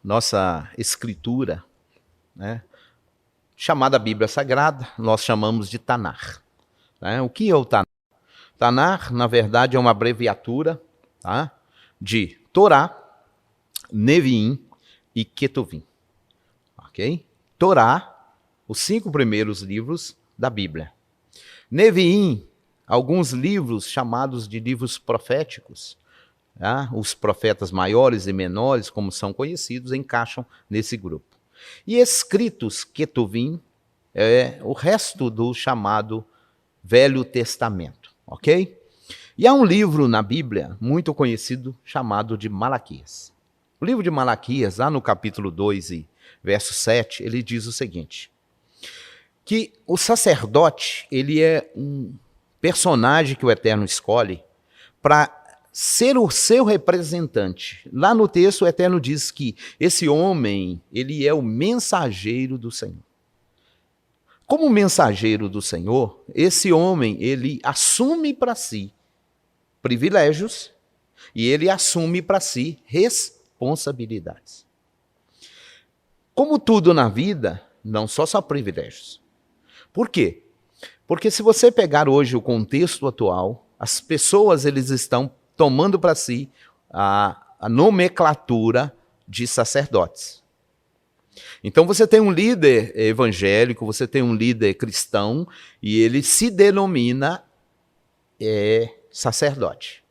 Nossa escritura, né, chamada Bíblia Sagrada, nós chamamos de Tanar. Né? O que é o Tanar? Tanar, na verdade, é uma abreviatura, tá, de Torá, Neviim e Ketuvim. Ok? Torá, os 5 primeiros livros da Bíblia. Neviim, alguns livros chamados de livros proféticos. Tá? Os profetas maiores e menores, como são conhecidos, encaixam nesse grupo. E escritos, Ketuvim, é o resto do chamado Velho Testamento, ok? E há um livro na Bíblia muito conhecido chamado de Malaquias. O livro de Malaquias, lá no capítulo 2 e verso 7, ele diz o seguinte, que o sacerdote, ele é um personagem que o Eterno escolhe para ser o seu representante. Lá no texto o Eterno diz que esse homem, ele é o mensageiro do Senhor. Como mensageiro do Senhor, esse homem, ele assume para si privilégios e ele assume para si responsabilidades. Como tudo na vida, não só privilégios. Por quê? Porque se você pegar hoje o contexto atual, as pessoas, eles estão tomando para si a nomenclatura de sacerdotes. Então você tem um líder evangélico, você tem um líder cristão, e ele se denomina sacerdote.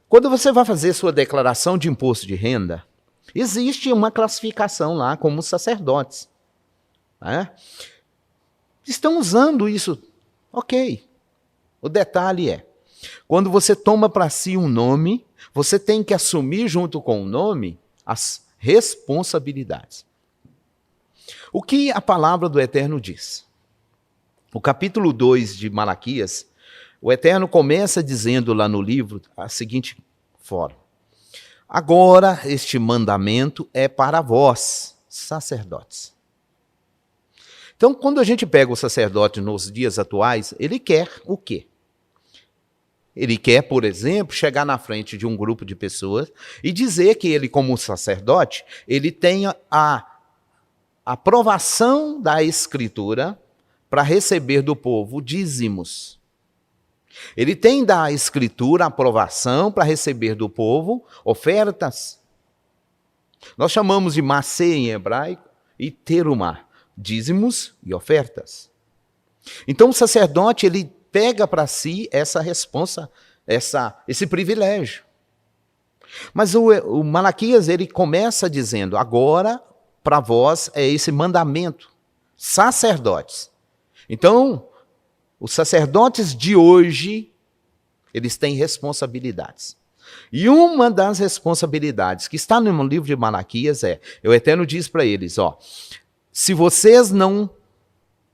Quando você vai fazer sua declaração de imposto de renda, existe uma classificação lá como sacerdotes. Né? Estão usando isso, ok. O detalhe é, quando você toma para si um nome, você tem que assumir junto com o nome as responsabilidades. O que a palavra do Eterno diz? O capítulo 2 de Malaquias, o Eterno começa dizendo lá no livro a seguinte forma: agora este mandamento é para vós, sacerdotes. Então, quando a gente pega o sacerdote nos dias atuais, ele quer o quê? Ele quer, por exemplo, chegar na frente de um grupo de pessoas e dizer que ele, como sacerdote, ele tenha a aprovação da Escritura para receber do povo dízimos. Ele tem da Escritura a aprovação para receber do povo ofertas. Nós chamamos de macê em hebraico e terumá, dízimos e ofertas. Então o sacerdote, ele pega para si essa responsa, esse privilégio. Mas o Malaquias, ele começa dizendo, agora para vós é esse mandamento, sacerdotes. Então, os sacerdotes de hoje, eles têm responsabilidades. E uma das responsabilidades que está no livro de Malaquias o Eterno diz para eles, se vocês não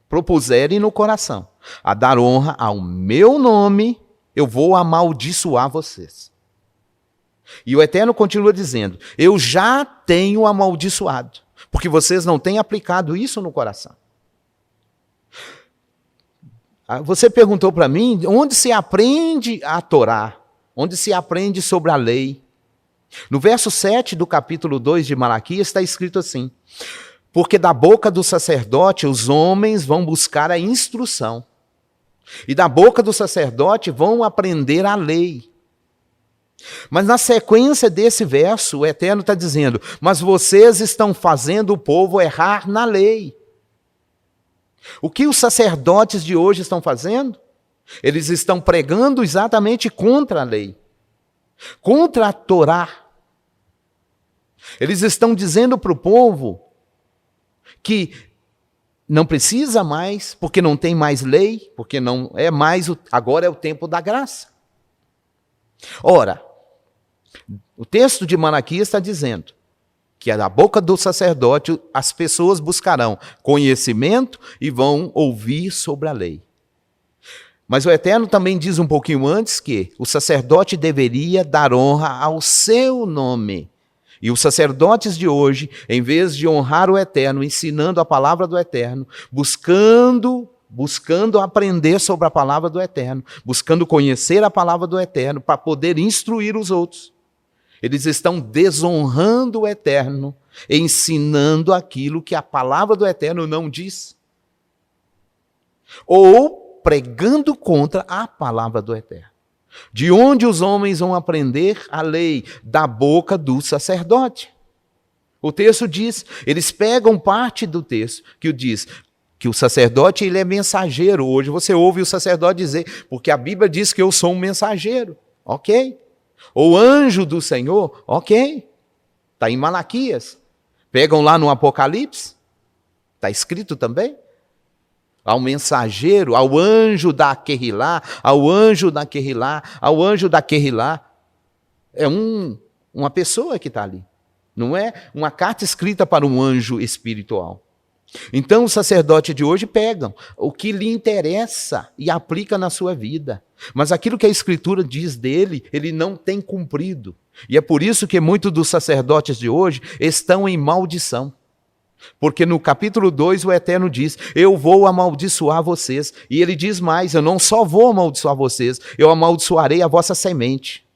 propuserem no coração a dar honra ao meu nome, eu vou amaldiçoar vocês. E o Eterno continua dizendo, eu já tenho amaldiçoado, porque vocês não têm aplicado isso no coração. Você perguntou para mim, onde se aprende a Torá? Onde se aprende sobre a lei? No verso 7 do capítulo 2 de Malaquias está escrito assim, porque da boca do sacerdote os homens vão buscar a instrução, e da boca do sacerdote vão aprender a lei. Mas na sequência desse verso, o Eterno está dizendo, mas vocês estão fazendo o povo errar na lei. O que os sacerdotes de hoje estão fazendo? Eles estão pregando exatamente contra a lei, contra a Torá. Eles estão dizendo para o povo que não precisa mais, porque não tem mais lei, porque não é mais, agora é o tempo da graça. Ora, o texto de Malaquias está dizendo que da boca do sacerdote as pessoas buscarão conhecimento e vão ouvir sobre a lei. Mas o Eterno também diz um pouquinho antes que o sacerdote deveria dar honra ao seu nome. E os sacerdotes de hoje, em vez de honrar o Eterno, ensinando a palavra do Eterno, buscando aprender sobre a palavra do Eterno, buscando conhecer a palavra do Eterno para poder instruir os outros, Eles estão desonrando o Eterno, ensinando aquilo que a palavra do Eterno não diz. Ou pregando contra a palavra do Eterno. De onde os homens vão aprender a lei? Da boca do sacerdote. O texto diz, eles pegam parte do texto que diz que o sacerdote ele é mensageiro. Hoje você ouve o sacerdote dizer, porque a Bíblia diz que eu sou um mensageiro. Ok. Ou anjo do Senhor. Ok. Está em Malaquias. Pegam lá no Apocalipse. Está escrito também. Ao mensageiro, ao anjo da Querrilá, ao anjo da Querrilá, ao anjo da Querrilá. É uma pessoa que está ali. Não é uma carta escrita para um anjo espiritual. Então os sacerdotes de hoje pegam o que lhe interessa e aplica na sua vida. Mas aquilo que a Escritura diz dele, ele não tem cumprido. E é por isso que muitos dos sacerdotes de hoje estão em maldição. Porque no capítulo 2 o Eterno diz, eu vou amaldiçoar vocês. E ele diz mais, eu não só vou amaldiçoar vocês, eu amaldiçoarei a vossa semente.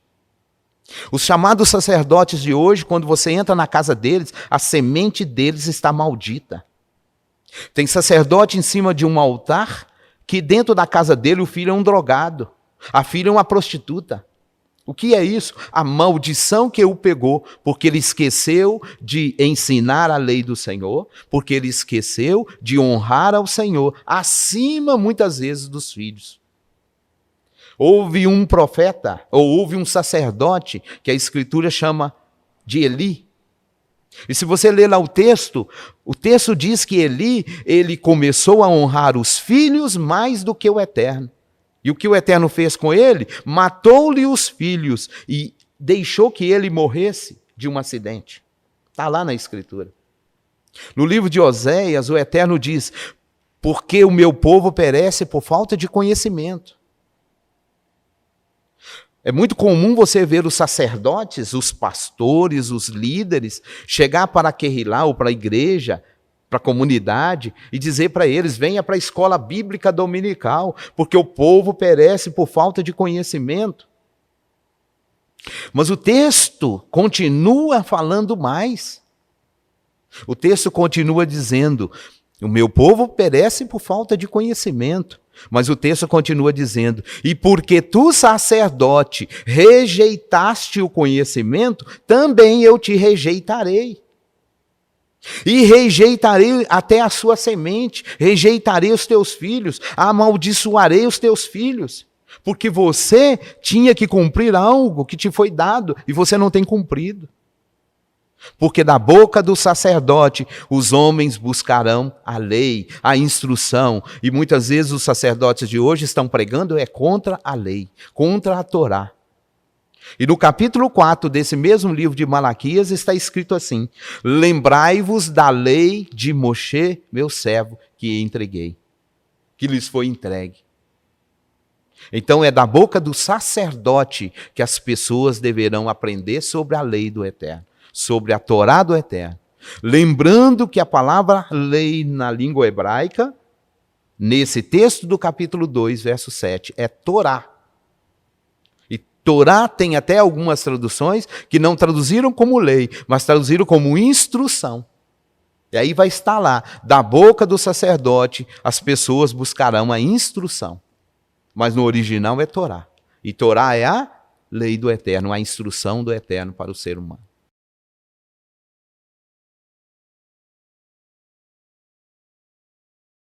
Os chamados sacerdotes de hoje, quando você entra na casa deles, a semente deles está maldita. Tem sacerdote em cima de um altar, que dentro da casa dele o filho é um drogado, a filha é uma prostituta. O que é isso? A maldição que o pegou, porque ele esqueceu de ensinar a lei do Senhor, porque ele esqueceu de honrar ao Senhor, acima muitas vezes dos filhos. Houve um profeta, ou houve um sacerdote, que a Escritura chama de Eli. E se você ler lá o texto diz que Eli, ele começou a honrar os filhos mais do que o Eterno. E o que o Eterno fez com ele? Matou-lhe os filhos e deixou que ele morresse de um acidente. Está lá na Escritura. No livro de Oséias, o Eterno diz, porque o meu povo perece por falta de conhecimento. É muito comum você ver os sacerdotes, os pastores, os líderes, chegar para a Querrilá ou para a igreja, para a comunidade, e dizer para eles, venha para a escola bíblica dominical, porque o povo perece por falta de conhecimento. Mas o texto continua falando mais. O texto continua dizendo, o meu povo perece por falta de conhecimento. Mas o texto continua dizendo, e porque tu, sacerdote, rejeitaste o conhecimento, também eu te rejeitarei. E rejeitarei até a sua semente, rejeitarei os teus filhos, amaldiçoarei os teus filhos. Porque você tinha que cumprir algo que te foi dado e você não tem cumprido. Porque da boca do sacerdote os homens buscarão a lei, a instrução. E muitas vezes os sacerdotes de hoje estão pregando contra a lei, contra a Torá. E no capítulo 4 desse mesmo livro de Malaquias está escrito assim, lembrai-vos da lei de Moshe, meu servo, que entreguei, que lhes foi entregue. Então é da boca do sacerdote que as pessoas deverão aprender sobre a lei do Eterno, sobre a Torá do Eterno. Lembrando que a palavra lei na língua hebraica, nesse texto do capítulo 2, verso 7, é Torá. E Torá tem até algumas traduções que não traduziram como lei, mas traduziram como instrução. E aí vai estar lá, da boca do sacerdote, as pessoas buscarão a instrução. Mas no original é Torá. E Torá é a lei do Eterno, a instrução do Eterno para o ser humano.